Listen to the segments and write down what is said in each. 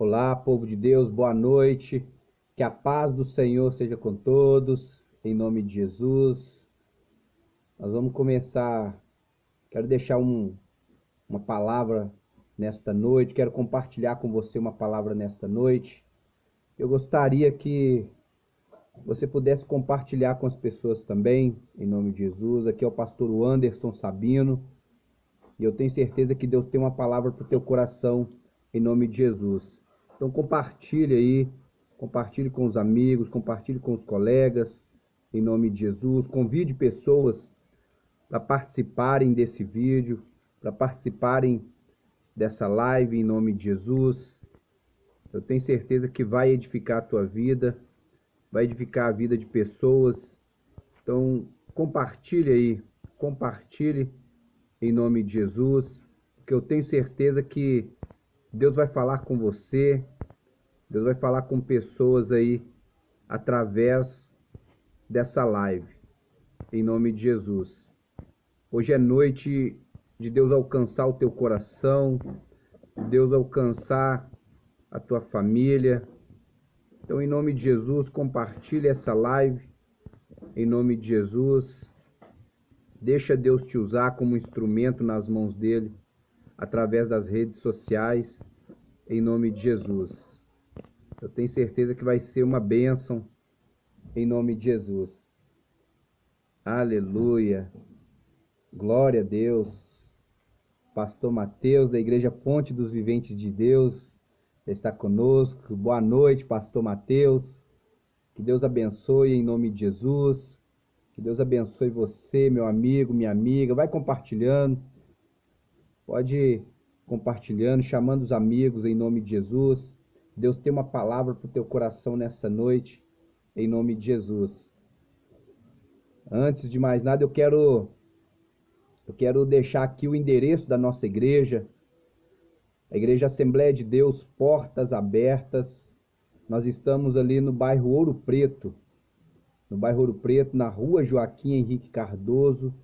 Olá, povo de Deus, boa noite. Que a paz do Senhor seja com todos, em nome de Jesus. Nós vamos começar. Quero deixar uma palavra nesta noite, quero compartilhar com você uma palavra nesta noite. Eu gostaria que você pudesse compartilhar com as pessoas também, em nome de Jesus. Aqui é o pastor Anderson Sabino, e eu tenho certeza que Deus tem uma palavra para o teu coração, em nome de Jesus. Então compartilhe aí, compartilhe com os amigos, compartilhe com os colegas, em nome de Jesus. Convide pessoas para participarem desse vídeo, para participarem dessa live, em nome de Jesus. Eu tenho certeza que vai edificar a tua vida, vai edificar a vida de pessoas. Então compartilhe aí, compartilhe em nome de Jesus, porque eu tenho certeza que Deus vai falar com você, Deus vai falar com pessoas aí através dessa live, em nome de Jesus. Hoje é noite de Deus alcançar o teu coração, de Deus alcançar a tua família. Então, em nome de Jesus, compartilhe essa live, em nome de Jesus. Deixa Deus te usar como instrumento nas mãos dele, através das redes sociais, em nome de Jesus. Eu tenho certeza que vai ser uma bênção, em nome de Jesus. Aleluia. Glória a Deus. Pastor Mateus, da Igreja Ponte dos Viventes de Deus, está conosco. Boa noite, Pastor Mateus. Que Deus abençoe em nome de Jesus. Que Deus abençoe você, meu amigo, minha amiga. Vai compartilhando. Pode ir compartilhando, chamando os amigos em nome de Jesus. Deus tem uma palavra para o teu coração nessa noite, em nome de Jesus. Antes de mais nada, eu quero deixar aqui o endereço da nossa igreja. A Igreja Assembleia de Deus, Portas Abertas. Nós estamos ali no bairro Ouro Preto. No bairro Ouro Preto, na rua Joaquim Henrique Cardoso,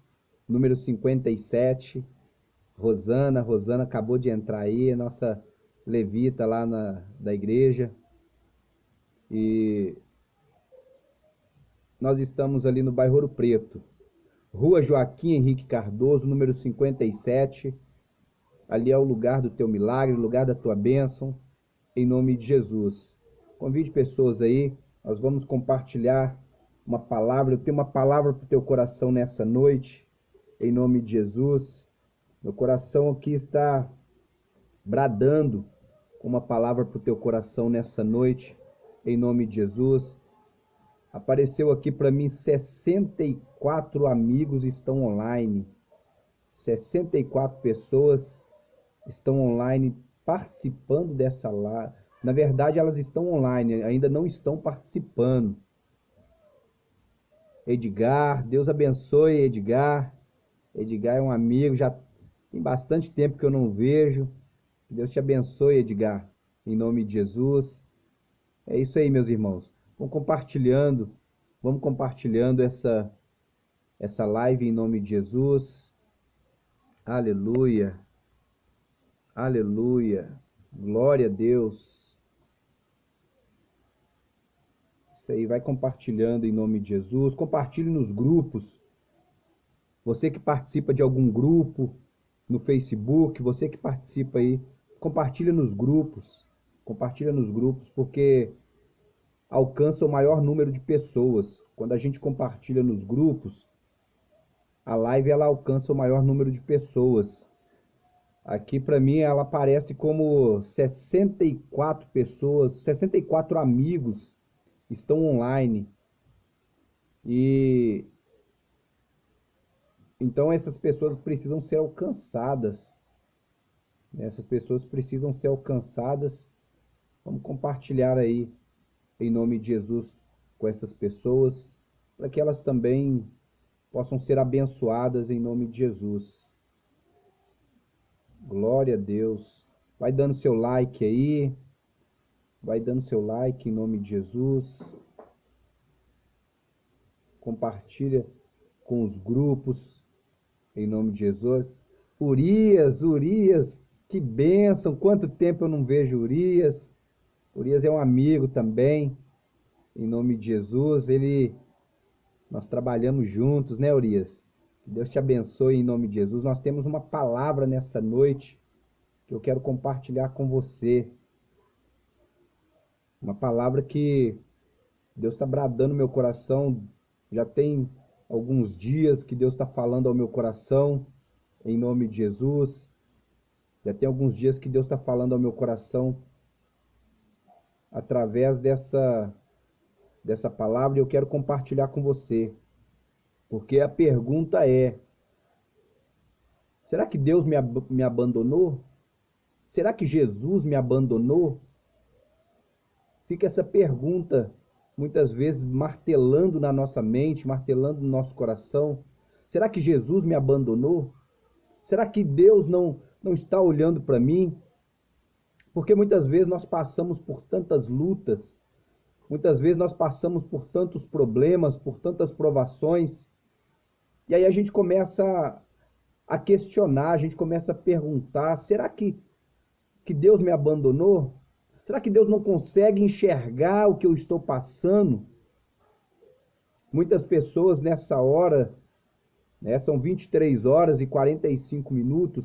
número 57. Rosana acabou de entrar aí, a nossa levita lá da igreja. E nós estamos ali no bairro Ouro Preto, rua Joaquim Henrique Cardoso, número 57. Ali é o lugar do teu milagre, o lugar da tua bênção, em nome de Jesus. Convide pessoas aí, nós vamos compartilhar uma palavra. Eu tenho uma palavra para o teu coração nessa noite, em nome de Jesus. Meu coração aqui está bradando com uma palavra para o teu coração nessa noite, em nome de Jesus. Apareceu aqui para mim 64 amigos estão online. 64 pessoas estão online participando dessa live. Na verdade, elas estão online, ainda não estão participando. Edgar, Deus abençoe Edgar. Edgar é um amigo, já tem bastante tempo que eu não vejo. Deus te abençoe, Edgar, em nome de Jesus. É isso aí, meus irmãos. Vamos compartilhando essa live em nome de Jesus. Aleluia. Aleluia. Glória a Deus. Isso aí, vai compartilhando em nome de Jesus. Compartilhe nos grupos. Você que participa de algum grupo no Facebook, você que participa aí, compartilha nos grupos. Compartilha nos grupos, porque alcança o maior número de pessoas. Quando a gente compartilha nos grupos, a live ela alcança o maior número de pessoas. Aqui para mim ela aparece como 64 pessoas, 64 amigos estão online. E então essas pessoas precisam ser alcançadas. Essas pessoas precisam ser alcançadas. Vamos compartilhar aí, em nome de Jesus, com essas pessoas, para que elas também possam ser abençoadas em nome de Jesus. Glória a Deus. Vai dando seu like aí. Vai dando seu like em nome de Jesus. Compartilha com os grupos em nome de Jesus. Urias, que bênção. Quanto tempo eu não vejo Urias. Urias é um amigo também, em nome de Jesus. Nós trabalhamos juntos, né, Urias? Que Deus te abençoe em nome de Jesus. Nós temos uma palavra nessa noite que eu quero compartilhar com você. Uma palavra que Deus está bradando no meu coração. Já tem alguns dias que Deus está falando ao meu coração, em nome de Jesus. Já tem alguns dias que Deus está falando ao meu coração através dessa palavra, e eu quero compartilhar com você. Porque a pergunta é: será que Deus me abandonou? Será que Jesus me abandonou? Fica essa pergunta muitas vezes martelando na nossa mente, martelando no nosso coração. Será que Jesus me abandonou? Será que Deus não está olhando para mim? Porque muitas vezes nós passamos por tantas lutas, muitas vezes nós passamos por tantos problemas, por tantas provações, e aí a gente começa a questionar, a gente começa a perguntar: será que Deus me abandonou? Será que Deus não consegue enxergar o que eu estou passando? Muitas pessoas nessa hora, né, são 23 horas e 45 minutos,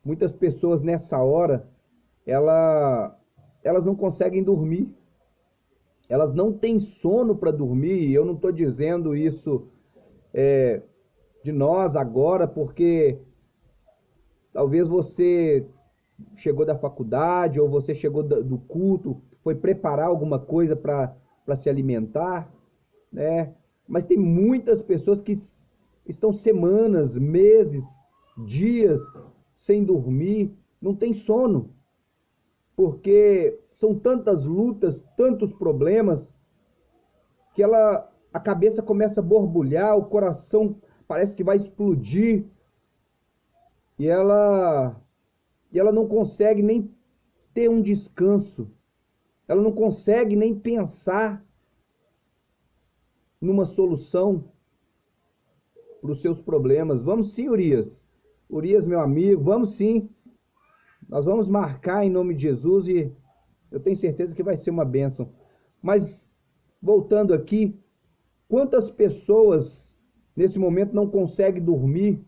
muitas pessoas nessa hora, elas não conseguem dormir. Elas não têm sono para dormir. E eu não estou dizendo isso de nós agora, porque talvez você chegou da faculdade ou você chegou do culto, foi preparar alguma coisa para se alimentar, né? Mas tem muitas pessoas que estão semanas, meses, dias sem dormir, não tem sono, porque são tantas lutas, tantos problemas, que a cabeça começa a borbulhar, o coração parece que vai explodir, e ela não consegue nem ter um descanso, ela não consegue nem pensar numa solução para os seus problemas. Vamos sim, Urias. Urias, meu amigo, vamos sim. Nós vamos marcar em nome de Jesus e eu tenho certeza que vai ser uma bênção. Mas, voltando aqui, quantas pessoas nesse momento não conseguem dormir?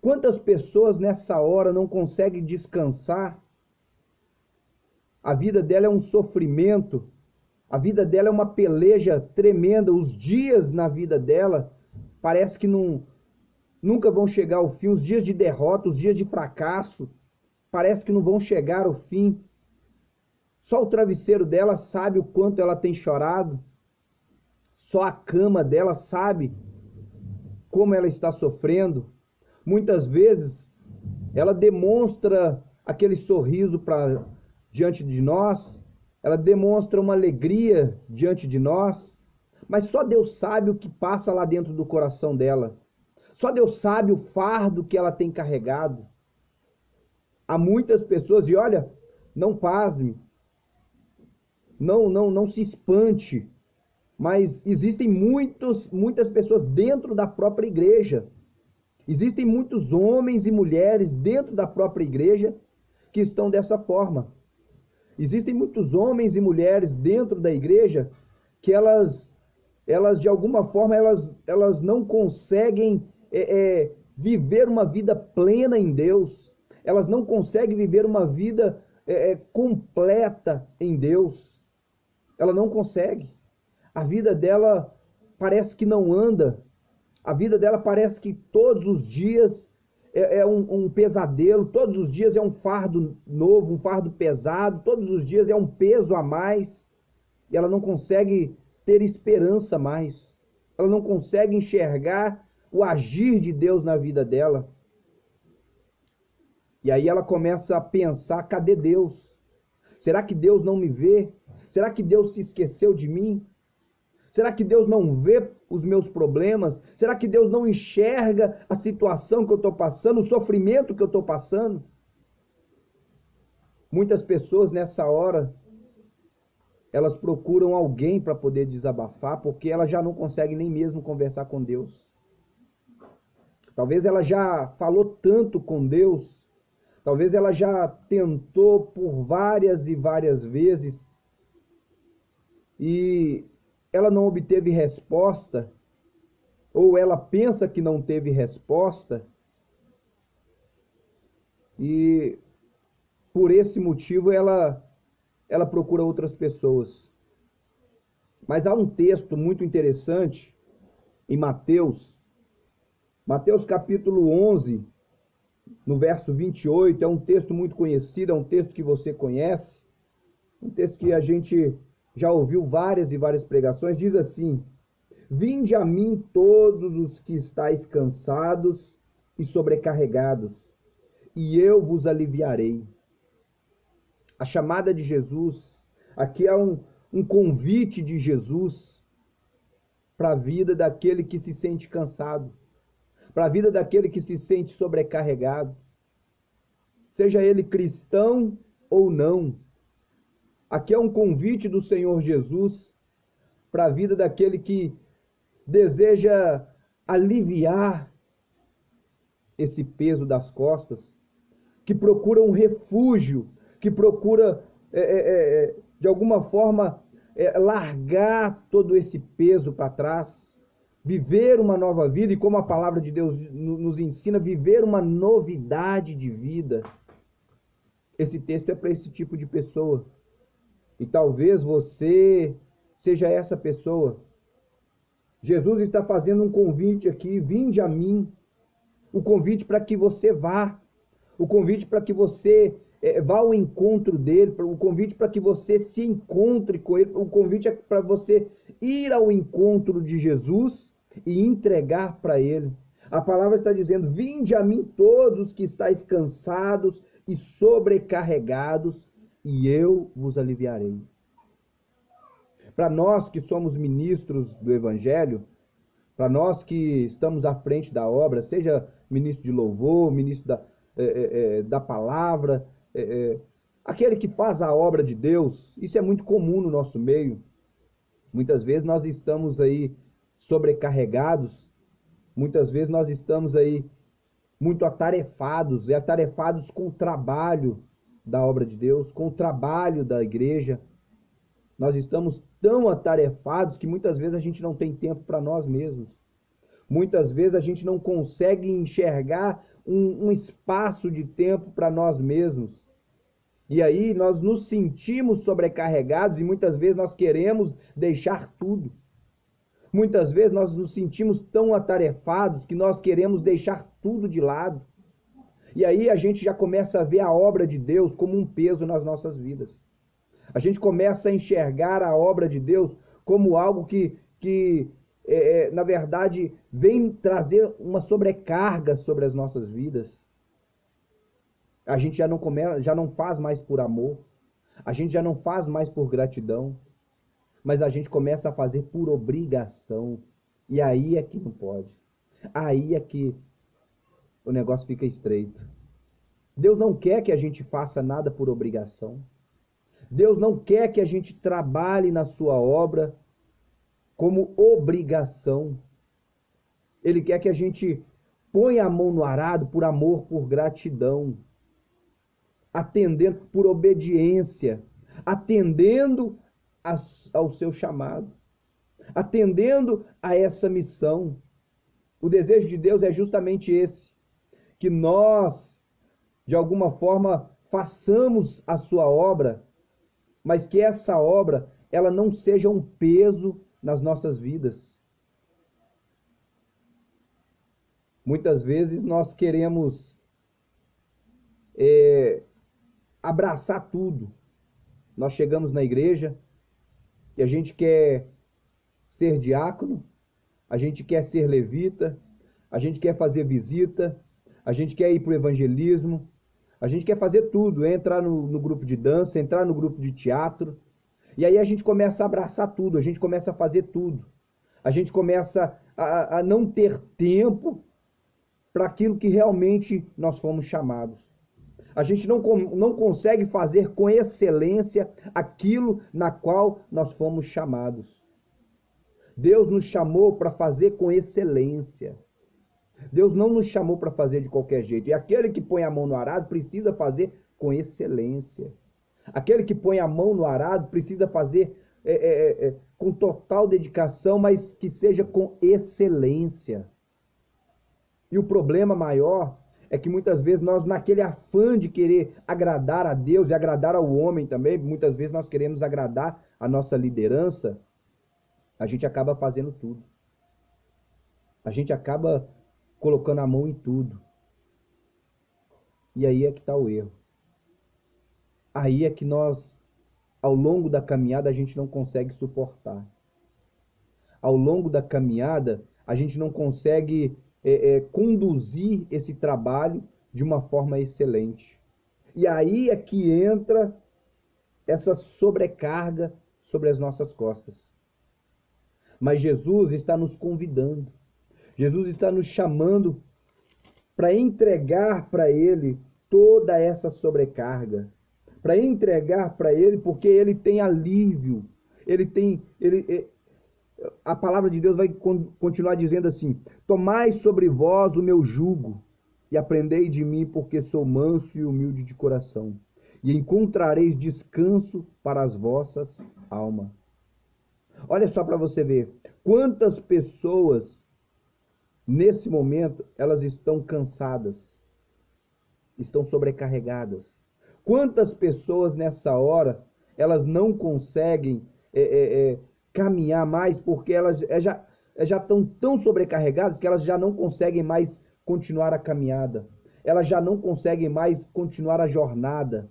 Quantas pessoas nessa hora não conseguem descansar? A vida dela é um sofrimento, a vida dela é uma peleja tremenda. Os dias na vida dela parece que nunca vão chegar ao fim. Os dias de derrota, os dias de fracasso, parece que não vão chegar ao fim. Só o travesseiro dela sabe o quanto ela tem chorado. Só a cama dela sabe como ela está sofrendo. Muitas vezes ela demonstra aquele sorriso diante de nós, ela demonstra uma alegria diante de nós, mas só Deus sabe o que passa lá dentro do coração dela. Só Deus sabe o fardo que ela tem carregado. Há muitas pessoas, e olha, não pasme, não se espante, mas existem muitas pessoas dentro da própria igreja. Existem muitos homens e mulheres dentro da própria igreja que estão dessa forma. Existem muitos homens e mulheres dentro da igreja que elas de alguma forma, elas não conseguem viver uma vida plena em Deus. Elas não conseguem viver uma vida completa em Deus. Ela não consegue. A vida dela parece que não anda. A vida dela parece que todos os dias é um pesadelo, todos os dias é um fardo novo, um fardo pesado, todos os dias é um peso a mais, e ela não consegue ter esperança mais, ela não consegue enxergar o agir de Deus na vida dela. E aí ela começa a pensar: cadê Deus? Será que Deus não me vê? Será que Deus se esqueceu de mim? Será que Deus não vê os meus problemas? Será que Deus não enxerga a situação que eu estou passando, o sofrimento que eu estou passando? Muitas pessoas nessa hora, elas procuram alguém para poder desabafar, porque elas já não conseguem nem mesmo conversar com Deus. Talvez ela já falou tanto com Deus, talvez ela já tentou por várias e várias vezes e ela não obteve resposta, ou ela pensa que não teve resposta, e por esse motivo ela procura outras pessoas. Mas há um texto muito interessante em Mateus capítulo 11, no verso 28, é um texto muito conhecido, é um texto que você conhece, um texto que a gente já ouviu várias e várias pregações, diz assim: Vinde a mim todos os que estáis cansados e sobrecarregados, e eu vos aliviarei. A chamada de Jesus, aqui é um convite de Jesus para a vida daquele que se sente cansado, para a vida daquele que se sente sobrecarregado, seja ele cristão ou não. Aqui é um convite do Senhor Jesus para a vida daquele que deseja aliviar esse peso das costas, que procura um refúgio, que procura, de alguma forma, largar todo esse peso para trás, viver uma nova vida, e como a palavra de Deus nos ensina, viver uma novidade de vida. Esse texto é para esse tipo de pessoa. E talvez você seja essa pessoa. Jesus está fazendo um convite aqui: vinde a mim. O convite para que você vá. O convite para que você vá ao encontro dele. O convite para que você se encontre com ele. O convite é para você ir ao encontro de Jesus e entregar para ele. A palavra está dizendo: vinde a mim todos os que estáis cansados e sobrecarregados, e eu vos aliviarei. Para nós que somos ministros do Evangelho, para nós que estamos à frente da obra, seja ministro de louvor, ministro da palavra, aquele que faz a obra de Deus, isso é muito comum no nosso meio. Muitas vezes nós estamos aí sobrecarregados, muitas vezes nós estamos aí muito atarefados, atarefados com o trabalho da obra de Deus, com o trabalho da igreja. Nós estamos tão atarefados que muitas vezes a gente não tem tempo para nós mesmos. Muitas vezes a gente não consegue enxergar um espaço de tempo para nós mesmos. E aí nós nos sentimos sobrecarregados e muitas vezes nós queremos deixar tudo. Muitas vezes nós nos sentimos tão atarefados que nós queremos deixar tudo de lado. E aí a gente já começa a ver a obra de Deus como um peso nas nossas vidas. A gente começa a enxergar a obra de Deus como algo que na verdade, vem trazer uma sobrecarga sobre as nossas vidas. A gente já não faz mais por amor. A gente já não faz mais por gratidão. Mas a gente começa a fazer por obrigação. E aí é que não pode. Aí é que o negócio fica estreito. Deus não quer que a gente faça nada por obrigação. Deus não quer que a gente trabalhe na sua obra como obrigação. Ele quer que a gente ponha a mão no arado por amor, por gratidão, atendendo por obediência, atendendo ao seu chamado, atendendo a essa missão. O desejo de Deus é justamente esse, que nós, de alguma forma, façamos a sua obra, mas que essa obra, ela não seja um peso nas nossas vidas. Muitas vezes nós queremos abraçar tudo. Nós chegamos na igreja e a gente quer ser diácono, a gente quer ser levita, a gente quer fazer visita, a gente quer ir para o evangelismo, a gente quer fazer tudo, entrar no grupo de dança, entrar no grupo de teatro. E aí a gente começa a abraçar tudo, a gente começa a fazer tudo. A gente começa a não ter tempo para aquilo que realmente nós fomos chamados. A gente não consegue fazer com excelência aquilo na qual nós fomos chamados. Deus nos chamou para fazer com excelência. Deus não nos chamou para fazer de qualquer jeito. E aquele que põe a mão no arado precisa fazer com excelência. Aquele que põe a mão no arado precisa fazer com total dedicação, mas que seja com excelência. E o problema maior é que muitas vezes nós, naquele afã de querer agradar a Deus e agradar ao homem também, muitas vezes nós queremos agradar a nossa liderança, a gente acaba fazendo tudo. A gente acaba colocando a mão em tudo. E aí é que está o erro. Aí é que nós, ao longo da caminhada, a gente não consegue suportar. Ao longo da caminhada, a gente não consegue conduzir esse trabalho de uma forma excelente. E aí é que entra essa sobrecarga sobre as nossas costas. Mas Jesus está nos convidando. Jesus está nos chamando para entregar para Ele toda essa sobrecarga. Para entregar para Ele, porque Ele tem alívio. A palavra de Deus vai continuar dizendo assim: tomai sobre vós o meu jugo e aprendei de mim, porque sou manso e humilde de coração, e encontrareis descanso para as vossas almas. Olha só para você ver, quantas pessoas nesse momento elas estão cansadas, estão sobrecarregadas. Quantas pessoas nessa hora elas não conseguem caminhar mais, porque elas já estão tão sobrecarregadas que elas já não conseguem mais continuar a caminhada. Elas já não conseguem mais continuar a jornada.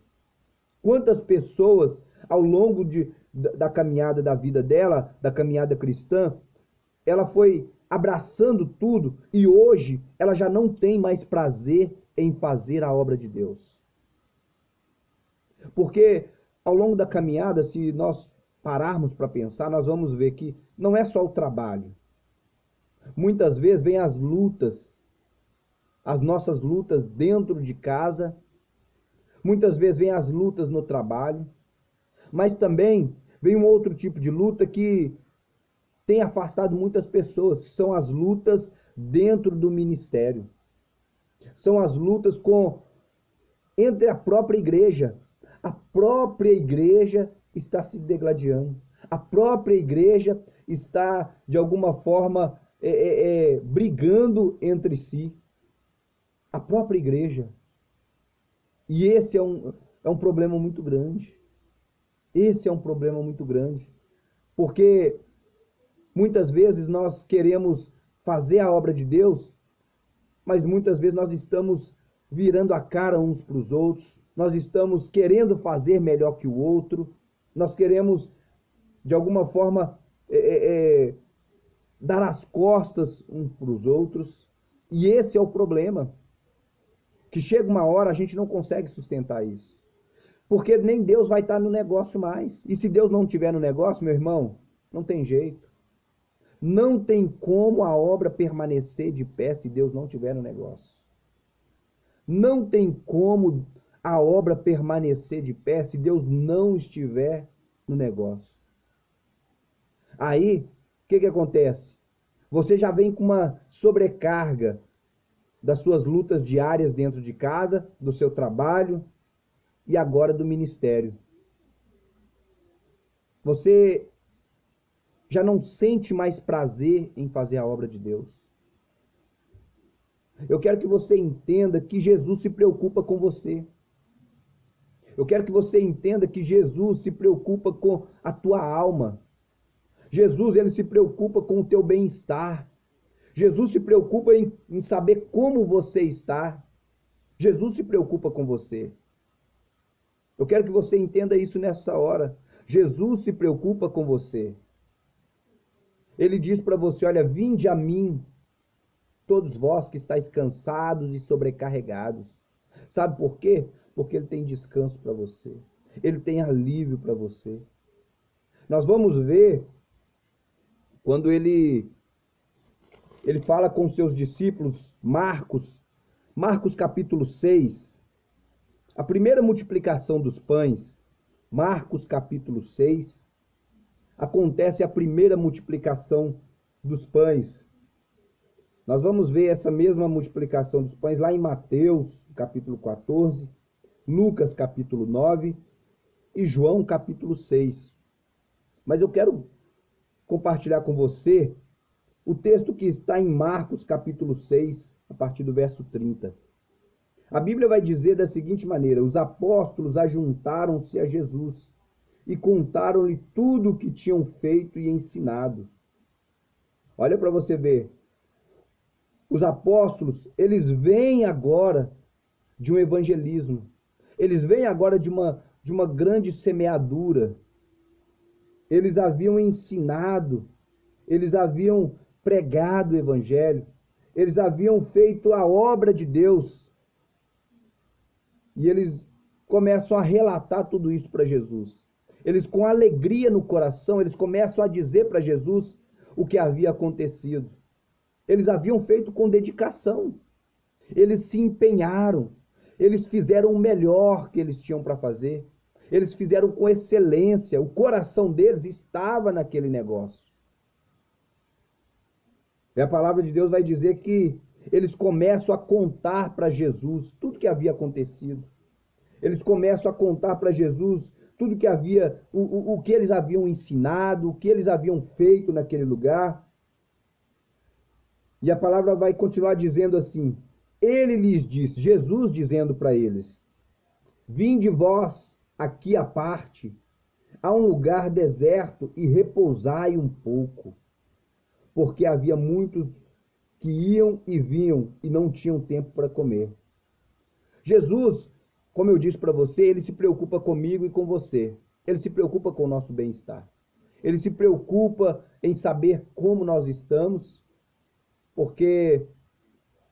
Quantas pessoas ao longo da caminhada da vida dela, da caminhada cristã, ela foi abraçando tudo e hoje ela já não tem mais prazer em fazer a obra de Deus. Porque ao longo da caminhada, se nós pararmos para pensar, nós vamos ver que não é só o trabalho. Muitas vezes vem as lutas, as nossas lutas dentro de casa, muitas vezes vem as lutas no trabalho, mas também vem um outro tipo de luta que tem afastado muitas pessoas, que são as lutas dentro do ministério. São as lutas entre a própria igreja. A própria igreja está se degladiando. A própria igreja está, de alguma forma, brigando entre si. A própria igreja. E esse é um problema muito grande. Esse é um problema muito grande. Porque muitas vezes nós queremos fazer a obra de Deus, mas muitas vezes nós estamos virando a cara uns para os outros, nós estamos querendo fazer melhor que o outro, nós queremos, de alguma forma, dar as costas uns para os outros, e esse é o problema, que chega uma hora a gente não consegue sustentar isso, porque nem Deus vai estar no negócio mais, e se Deus não estiver no negócio, meu irmão, não tem jeito, não tem como a obra permanecer de pé se Deus não estiver no negócio, não tem como a obra permanecer de pé se Deus não estiver no negócio. Aí, o que acontece? Você já vem com uma sobrecarga das suas lutas diárias dentro de casa, do seu trabalho e agora do ministério. Você já não sente mais prazer em fazer a obra de Deus. Eu quero que você entenda que Jesus se preocupa com você. Eu quero que você entenda que Jesus se preocupa com a tua alma. Jesus, ele se preocupa com o teu bem-estar. Jesus se preocupa em saber como você está. Jesus se preocupa com você. Eu quero que você entenda isso nessa hora. Jesus se preocupa com você. Ele diz para você, olha, vinde a mim, todos vós que estáis cansados e sobrecarregados. Sabe por quê? Porque ele tem descanso para você. Ele tem alívio para você. Nós vamos ver quando ele fala com seus discípulos, Marcos capítulo 6, a primeira multiplicação dos pães, Marcos capítulo 6, acontece a primeira multiplicação dos pães. Nós vamos ver essa mesma multiplicação dos pães lá em Mateus capítulo 14, Lucas capítulo 9 e João capítulo 6. Mas eu quero compartilhar com você o texto que está em Marcos capítulo 6, a partir do verso 30. A Bíblia vai dizer da seguinte maneira: os apóstolos ajuntaram-se a Jesus e contaram-lhe tudo o que tinham feito e ensinado. Olha para você ver. Os apóstolos, eles vêm agora de um evangelismo. Eles vêm agora de uma grande semeadura. Eles haviam ensinado, eles haviam pregado o evangelho, eles haviam feito a obra de Deus. E eles começam a relatar tudo isso para Jesus. Eles, com alegria no coração, eles começam a dizer para Jesus o que havia acontecido. Eles haviam feito com dedicação. Eles se empenharam. Eles fizeram o melhor que eles tinham para fazer. Eles fizeram com excelência. O coração deles estava naquele negócio. E a palavra de Deus vai dizer que eles começam a contar para Jesus tudo que havia acontecido. Eles começam a contar para Jesus tudo que havia, o que eles haviam ensinado, o que eles haviam feito naquele lugar. E a palavra vai continuar dizendo assim: ele lhes disse, Jesus dizendo para eles: vinde vós aqui à parte, a um lugar deserto e repousai um pouco. Porque havia muitos que iam e vinham e não tinham tempo para comer. Jesus, como eu disse para você, ele se preocupa comigo e com você. Ele se preocupa com o nosso bem-estar. Ele se preocupa em saber como nós estamos, porque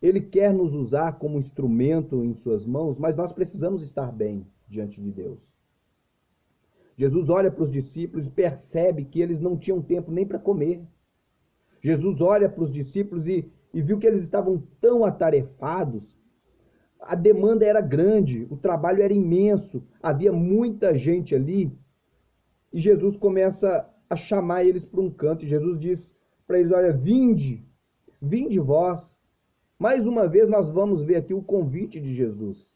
ele quer nos usar como instrumento em suas mãos, mas nós precisamos estar bem diante de Deus. Jesus olha para os discípulos e percebe que eles não tinham tempo nem para comer. Jesus olha para os discípulos e viu que eles estavam tão atarefados. A demanda era grande, o trabalho era imenso, havia muita gente ali. E Jesus começa a chamar eles para um canto. E Jesus diz para eles: olha, vinde vós. Mais uma vez nós vamos ver aqui o convite de Jesus.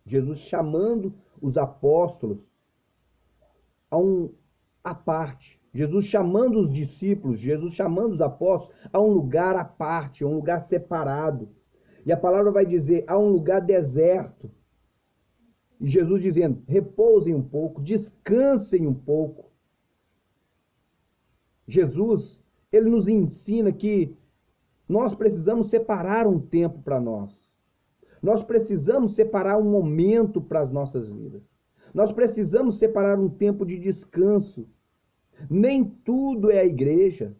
Jesus chamando os apóstolos à parte. Jesus chamando os discípulos, Jesus chamando os apóstolos a um lugar à parte, a um lugar separado. E a palavra vai dizer, a um lugar deserto. E Jesus dizendo, repousem um pouco, descansem um pouco. Jesus, ele nos ensina que nós precisamos separar um tempo para nós. Nós precisamos separar um momento para as nossas vidas. Nós precisamos separar um tempo de descanso. Nem tudo é a igreja,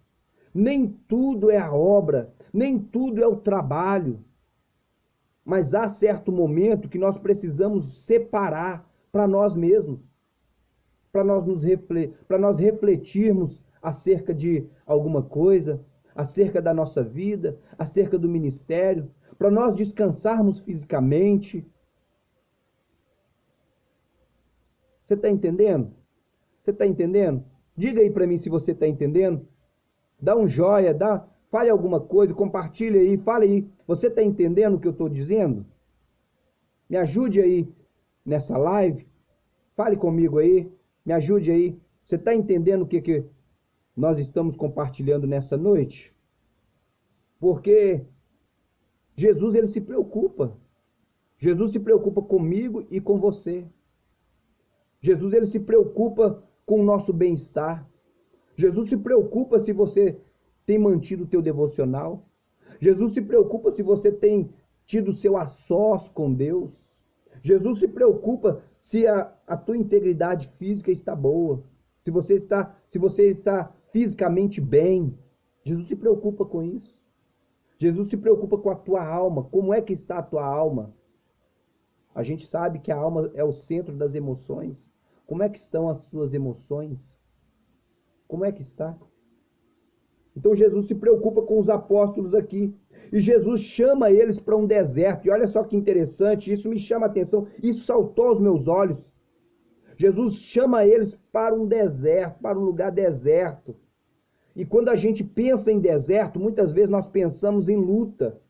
nem tudo é a obra, nem tudo é o trabalho. Mas há certo momento que nós precisamos separar para nós mesmos, para nós refletirmos acerca de alguma coisa, acerca da nossa vida, acerca do ministério, para nós descansarmos fisicamente. Você está entendendo? Você está entendendo? Diga aí para mim se você está entendendo. Dá um joia, fale alguma coisa, compartilhe aí, fale aí. Você está entendendo o que eu estou dizendo? Me ajude aí nessa live. Fale comigo aí, me ajude aí. Você está entendendo o que nós estamos compartilhando nessa noite? Porque Jesus, ele se preocupa. Jesus se preocupa comigo e com você. Jesus, ele se preocupa com o nosso bem-estar. Jesus se preocupa se você tem mantido o teu devocional. Jesus se preocupa se você tem tido seu a sós com Deus. Jesus se preocupa se a tua integridade física está boa, se você está fisicamente bem. Jesus se preocupa com isso. Jesus se preocupa com a tua alma. Como é que está a tua alma? A gente sabe que a alma é o centro das emoções. Como é que estão as suas emoções? Como é que está? Então Jesus se preocupa com os apóstolos aqui. E Jesus chama eles para um deserto. E olha só que interessante, isso me chama a atenção. Isso saltou aos meus olhos. Jesus chama eles para um deserto, para um lugar deserto. E quando a gente pensa em deserto, muitas vezes nós pensamos em luta.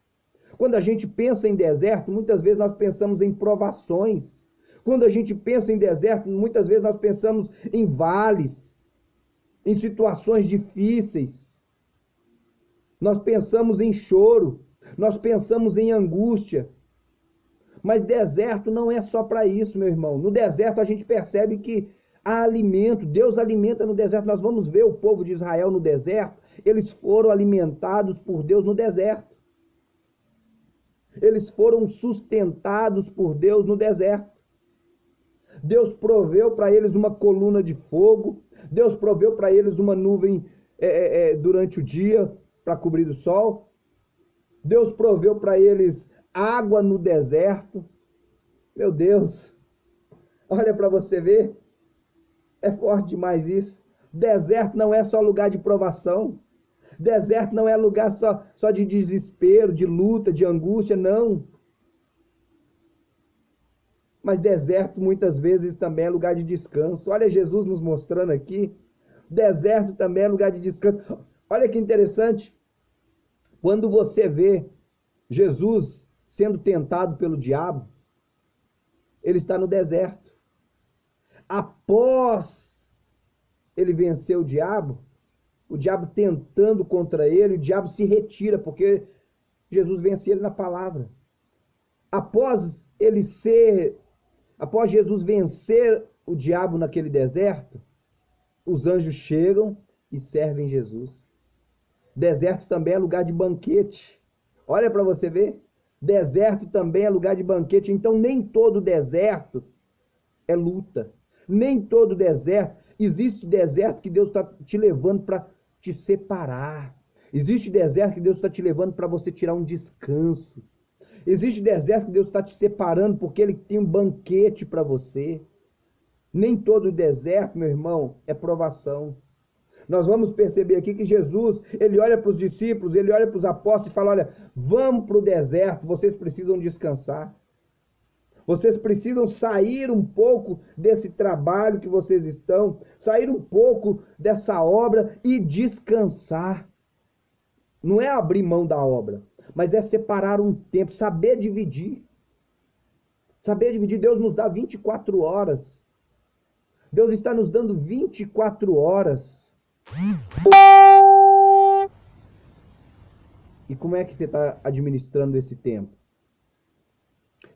Quando a gente pensa em deserto, muitas vezes nós pensamos em provações. Quando a gente pensa em deserto, muitas vezes nós pensamos em vales. em situações difíceis. Nós pensamos em choro, nós pensamos em angústia. Mas deserto não é só para isso, meu irmão. No deserto a gente percebe que há alimento, Deus alimenta no deserto. Nós vamos ver o povo de Israel no deserto, eles foram alimentados por Deus no deserto. Eles foram sustentados por Deus no deserto. Deus proveu para eles uma coluna de fogo, Deus proveu para eles uma nuvem durante o dia para cobrir o sol. Deus proveu para eles água no deserto. Meu Deus, olha para você ver, é forte demais isso. Deserto não é só lugar de provação, deserto não é lugar só de desespero, de luta, de angústia, não. Mas deserto muitas vezes também é lugar de descanso. Olha Jesus nos mostrando aqui, deserto também é lugar de descanso. Olha que interessante, quando você vê Jesus sendo tentado pelo diabo, ele está no deserto. Após ele vencer o diabo tentando contra ele, o diabo se retira, porque Jesus vence ele na palavra. Após Jesus vencer o diabo naquele deserto, os anjos chegam e servem Jesus. Deserto também é lugar de banquete. Olha para você ver. Deserto também é lugar de banquete. Então nem todo deserto é luta. Nem todo deserto. Existe deserto que Deus está te levando para te separar. Existe deserto que Deus está te levando para você tirar um descanso. Existe deserto que Deus está te separando porque Ele tem um banquete para você. Nem todo deserto, meu irmão, é provação. Nós vamos perceber aqui que Jesus, ele olha para os discípulos, ele olha para os apóstolos e fala, olha, vamos para o deserto, vocês precisam descansar. Vocês precisam sair um pouco desse trabalho que vocês estão, sair um pouco dessa obra e descansar. Não é abrir mão da obra, mas é separar um tempo, saber dividir. Saber dividir, Deus nos dá 24 horas. Deus está nos dando 24 horas. E como é que você está administrando esse tempo?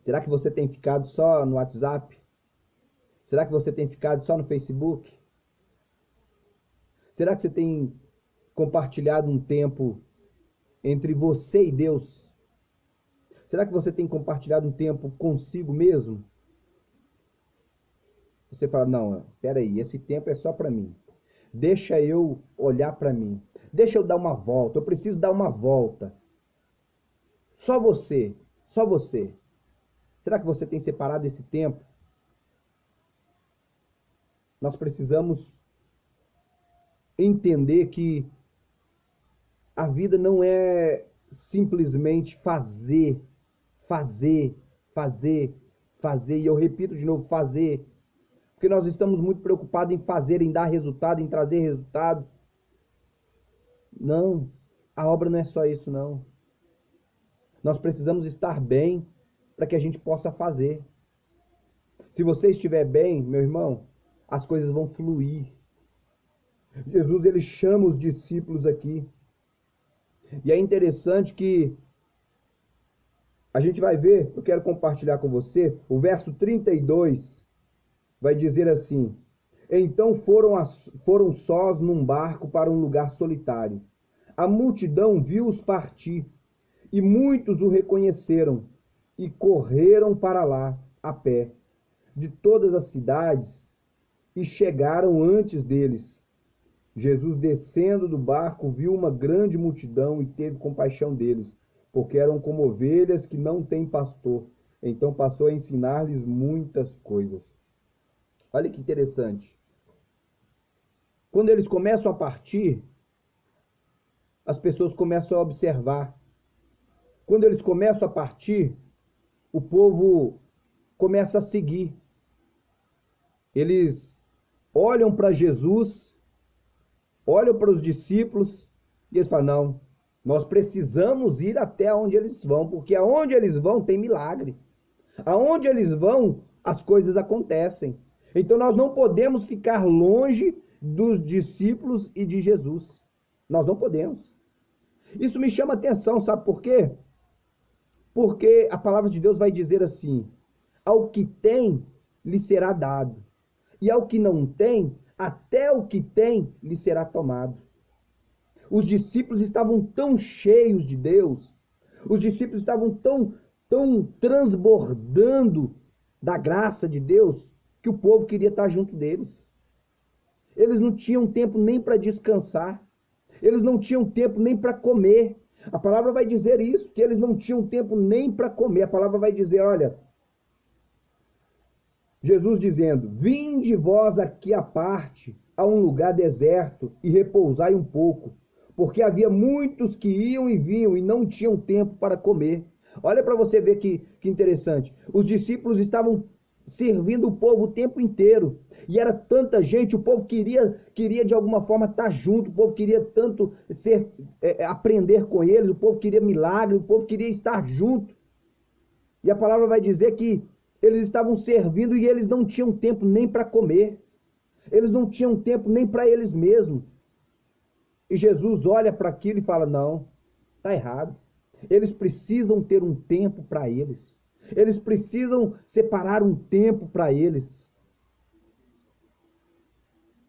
Será que você tem ficado só no WhatsApp? Será que você tem ficado só no Facebook? Será que você tem compartilhado um tempo entre você e Deus? Será que você tem compartilhado um tempo consigo mesmo? Você fala, não, peraí, esse tempo é só para mim. Deixa eu olhar para mim. Deixa eu dar uma volta. Eu preciso dar uma volta. Só você. Só você. Será que você tem separado esse tempo? Nós precisamos entender que a vida não é simplesmente fazer. E eu repito de novo, fazer. Porque nós estamos muito preocupados em fazer, em dar resultado, em trazer resultado. Não, a obra não é só isso, não. Nós precisamos estar bem para que a gente possa fazer. Se você estiver bem, meu irmão, as coisas vão fluir. Jesus, ele chama os discípulos aqui. E é interessante que a gente vai ver, eu quero compartilhar com você, o verso 32 vai dizer assim, então foram sós num barco para um lugar solitário. A multidão viu-os partir, e muitos o reconheceram, e correram para lá, a pé, de todas as cidades, e chegaram antes deles. Jesus, descendo do barco, viu uma grande multidão e teve compaixão deles, porque eram como ovelhas que não têm pastor. Então passou a ensinar-lhes muitas coisas. Olha que interessante. Quando eles começam a partir, as pessoas começam a observar. Quando eles começam a partir, o povo começa a seguir. Eles olham para Jesus, olham para os discípulos e eles falam, não, nós precisamos ir até onde eles vão, porque aonde eles vão tem milagre. Aonde eles vão, as coisas acontecem. Então nós não podemos ficar longe dos discípulos e de Jesus. Nós não podemos. Isso me chama atenção, sabe por quê? Porque a palavra de Deus vai dizer assim: ao que tem, lhe será dado, e ao que não tem, até o que tem, lhe será tomado. Os discípulos estavam tão cheios de Deus, os discípulos estavam tão transbordando da graça de Deus, que o povo queria estar junto deles. Eles não tinham tempo nem para descansar, eles não tinham tempo nem para comer. A palavra vai dizer isso, que eles não tinham tempo nem para comer. A palavra vai dizer, olha, Jesus dizendo: vinde vós aqui à parte, a um lugar deserto, e repousai um pouco, porque havia muitos que iam e vinham e não tinham tempo para comer. Olha para você ver que interessante. Os discípulos estavam servindo o povo o tempo inteiro, e era tanta gente, o povo queria de alguma forma estar junto, o povo queria tanto aprender com eles, o povo queria milagre, o povo queria estar junto. E a palavra vai dizer que eles estavam servindo e eles não tinham tempo nem para comer. Eles não tinham tempo nem para eles mesmos. E Jesus olha para aquilo e fala: não, está errado. Eles precisam ter um tempo para eles. Eles precisam separar um tempo para eles.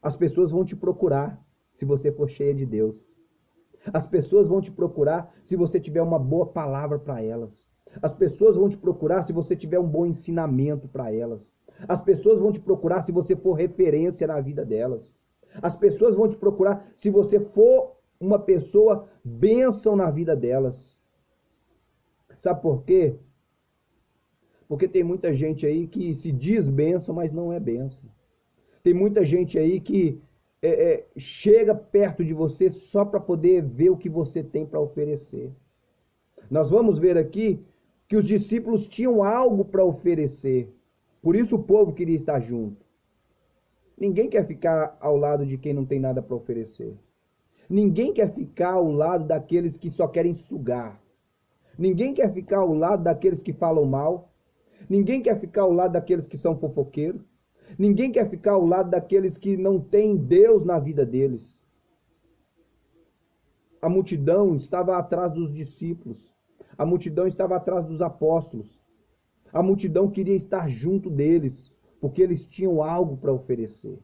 As pessoas vão te procurar se você for cheia de Deus. As pessoas vão te procurar se você tiver uma boa palavra para elas. As pessoas vão te procurar se você tiver um bom ensinamento para elas. As pessoas vão te procurar se você for referência na vida delas. As pessoas vão te procurar se você for uma pessoa bênção na vida delas. Sabe por quê? Porque tem muita gente aí que se diz bênção, mas não é bênção. Tem muita gente aí que chega perto de você só para poder ver o que você tem para oferecer. Nós vamos ver aqui que os discípulos tinham algo para oferecer. Por isso o povo queria estar junto. Ninguém quer ficar ao lado de quem não tem nada para oferecer. Ninguém quer ficar ao lado daqueles que só querem sugar. Ninguém quer ficar ao lado daqueles que falam mal. Ninguém quer ficar ao lado daqueles que são fofoqueiros. Ninguém quer ficar ao lado daqueles que não têm Deus na vida deles. A multidão estava atrás dos discípulos. A multidão estava atrás dos apóstolos. A multidão queria estar junto deles, porque eles tinham algo para oferecer.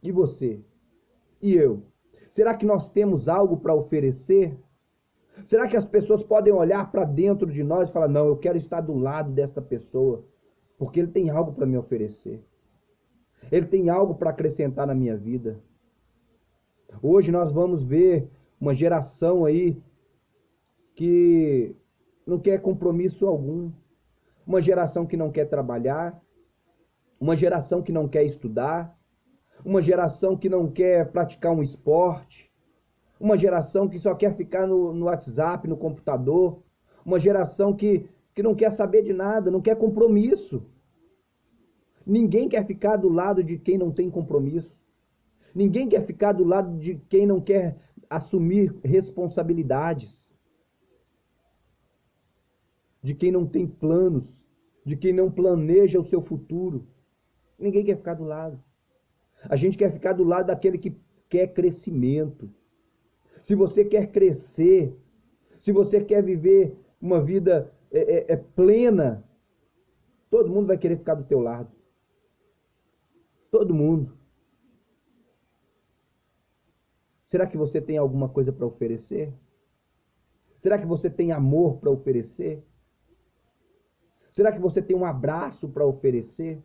E você? E eu? Será que nós temos algo para oferecer? Será que as pessoas podem olhar para dentro de nós e falar: não, eu quero estar do lado dessa pessoa, porque ele tem algo para me oferecer. Ele tem algo para acrescentar na minha vida. Hoje nós vamos ver uma geração aí que não quer compromisso algum. Uma geração que não quer trabalhar. Uma geração que não quer estudar. Uma geração que não quer praticar um esporte. Uma geração que só quer ficar no WhatsApp, no computador. Uma geração que não quer saber de nada, não quer compromisso. Ninguém quer ficar do lado de quem não tem compromisso. Ninguém quer ficar do lado de quem não quer assumir responsabilidades. De quem não tem planos, de quem não planeja o seu futuro. Ninguém quer ficar do lado. A gente quer ficar do lado daquele que quer crescimento. Se você quer crescer, se você quer viver uma vida plena, todo mundo vai querer ficar do teu lado. Todo mundo. Será que você tem alguma coisa para oferecer? Será que você tem amor para oferecer? Será que você tem um abraço para oferecer?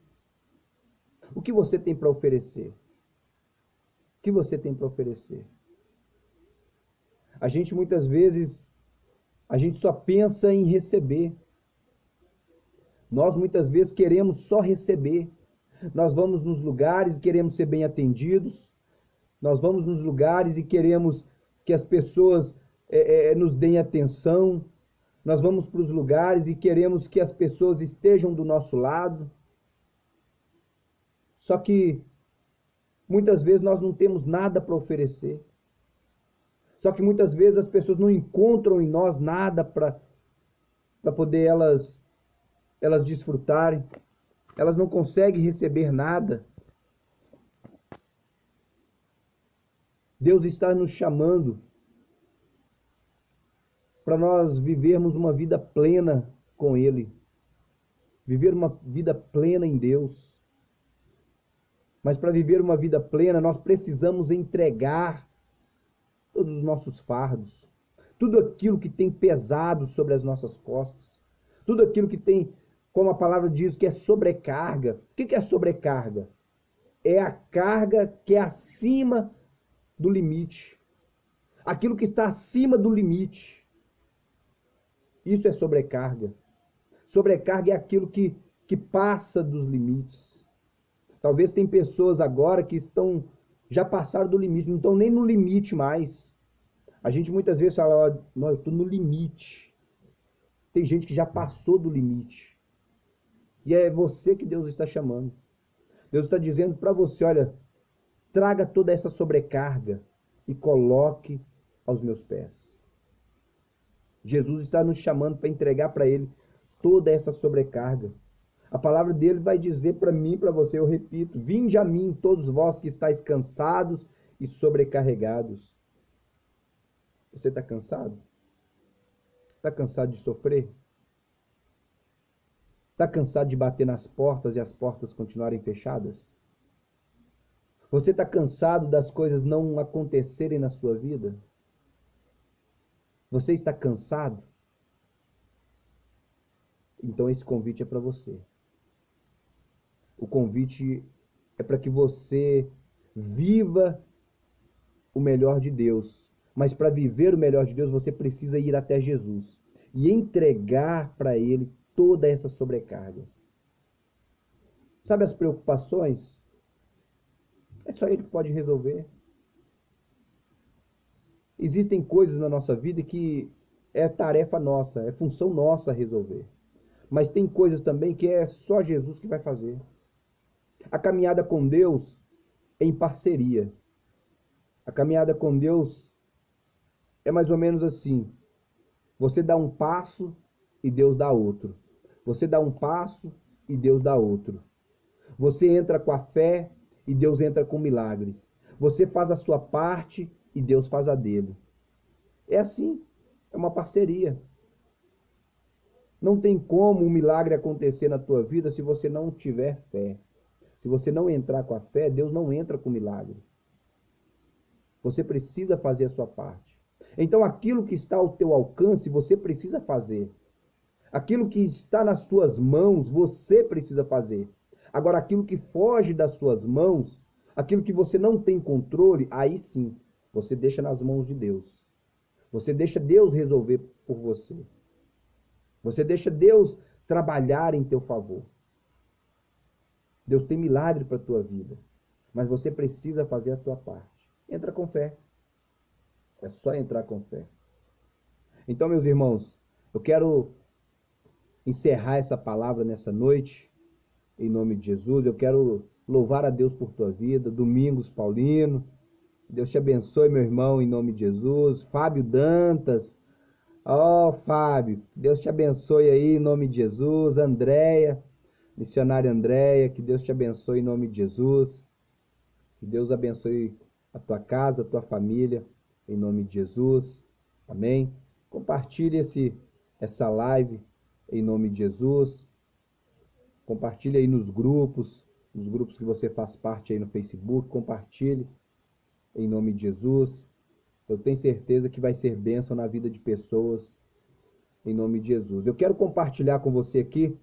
O que você tem para oferecer? O que você tem para oferecer? A gente muitas vezes, a gente só pensa em receber. Nós muitas vezes queremos só receber. Nós vamos nos lugares e queremos ser bem atendidos. Nós vamos nos lugares e queremos que as pessoas nos deem atenção. Nós vamos para os lugares e queremos que as pessoas estejam do nosso lado. Só que muitas vezes nós não temos nada para oferecer. Só que muitas vezes as pessoas não encontram em nós nada para poder elas desfrutarem. Elas não conseguem receber nada. Deus está nos chamando para nós vivermos uma vida plena com Ele, viver uma vida plena em Deus. Mas para viver uma vida plena, nós precisamos entregar todos os nossos fardos, tudo aquilo que tem pesado sobre as nossas costas, tudo aquilo que tem, como a palavra diz, que é sobrecarga. O que é sobrecarga? É a carga que é acima do limite. Aquilo que está acima do limite. Isso é sobrecarga. Sobrecarga é aquilo que passa dos limites. Talvez tem pessoas agora que já passaram do limite, não estão nem no limite mais. A gente muitas vezes fala, não, eu estou no limite. Tem gente que já passou do limite. E é você que Deus está chamando. Deus está dizendo para você, olha, traga toda essa sobrecarga e coloque aos meus pés. Jesus está nos chamando para entregar para Ele toda essa sobrecarga. A palavra dele vai dizer para mim, para você, eu repito, vinde a mim todos vós que estáis cansados e sobrecarregados. Você está cansado? Está cansado de sofrer? Está cansado de bater nas portas e as portas continuarem fechadas? Você está cansado das coisas não acontecerem na sua vida? Você está cansado? Então esse convite é para você. O convite é para que você viva o melhor de Deus. Mas para viver o melhor de Deus, você precisa ir até Jesus e entregar para Ele toda essa sobrecarga. Sabe as preocupações? É só Ele que pode resolver. Existem coisas na nossa vida que é tarefa nossa, é função nossa resolver. Mas tem coisas também que é só Jesus que vai fazer. A caminhada com Deus é em parceria. A caminhada com Deus é mais ou menos assim. Você dá um passo e Deus dá outro. Você dá um passo e Deus dá outro. Você entra com a fé e Deus entra com o milagre. Você faz a sua parte e Deus faz a dele. É assim, é uma parceria. Não tem como um milagre acontecer na tua vida se você não tiver fé. Se você não entrar com a fé, Deus não entra com o milagre. Você precisa fazer a sua parte. Então aquilo que está ao teu alcance, você precisa fazer. Aquilo que está nas suas mãos, você precisa fazer. Agora, aquilo que foge das suas mãos, aquilo que você não tem controle, aí sim, você deixa nas mãos de Deus. Você deixa Deus resolver por você. Você deixa Deus trabalhar em teu favor. Deus tem milagre para a tua vida, mas você precisa fazer a tua parte. Entra com fé. É só entrar com fé. Então, meus irmãos, eu quero encerrar essa palavra nessa noite, em nome de Jesus. Eu quero louvar a Deus por tua vida. Domingos Paulino, Deus te abençoe, meu irmão, em nome de Jesus. Fábio Dantas, Fábio, Deus te abençoe aí, em nome de Jesus. Andréia, missionária Andréia, que Deus te abençoe em nome de Jesus. Que Deus abençoe a tua casa, a tua família, em nome de Jesus. Amém? Compartilhe essa live em nome de Jesus. Compartilhe aí nos grupos que você faz parte aí no Facebook. Compartilhe em nome de Jesus. Eu tenho certeza que vai ser bênção na vida de pessoas em nome de Jesus. Eu quero compartilhar com você aqui,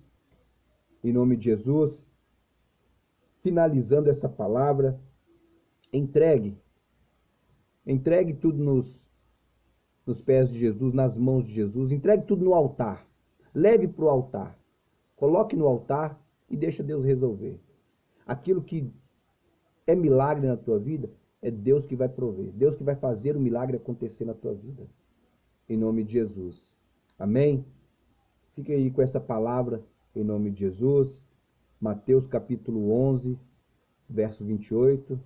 em nome de Jesus, finalizando essa palavra, entregue tudo nos pés de Jesus, nas mãos de Jesus, entregue tudo no altar, leve para o altar, coloque no altar e deixa Deus resolver. Aquilo que é milagre na tua vida, é Deus que vai prover, Deus que vai fazer o milagre acontecer na tua vida, em nome de Jesus. Amém? Fique aí com essa palavra, em nome de Jesus. Mateus capítulo 11, verso 28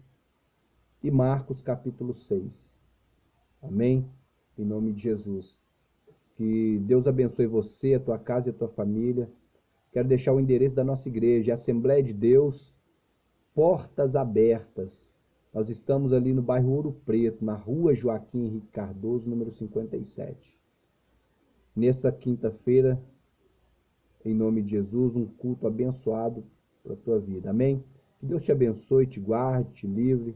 e Marcos capítulo 6. Amém? Em nome de Jesus. Que Deus abençoe você, a tua casa e a tua família. Quero deixar o endereço da nossa igreja, Assembleia de Deus, Portas Abertas, Nós estamos ali no bairro Ouro Preto, na rua Joaquim Henrique Cardoso, número 57. Nessa quinta-feira, em nome de Jesus, um culto abençoado para a tua vida. Amém? Que Deus te abençoe, te guarde, te livre.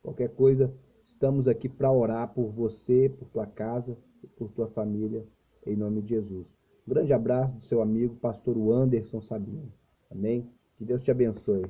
Qualquer coisa, estamos aqui para orar por você, por tua casa e por tua família, em nome de Jesus. Um grande abraço do seu amigo, pastor Anderson Sabino. Amém? Que Deus te abençoe.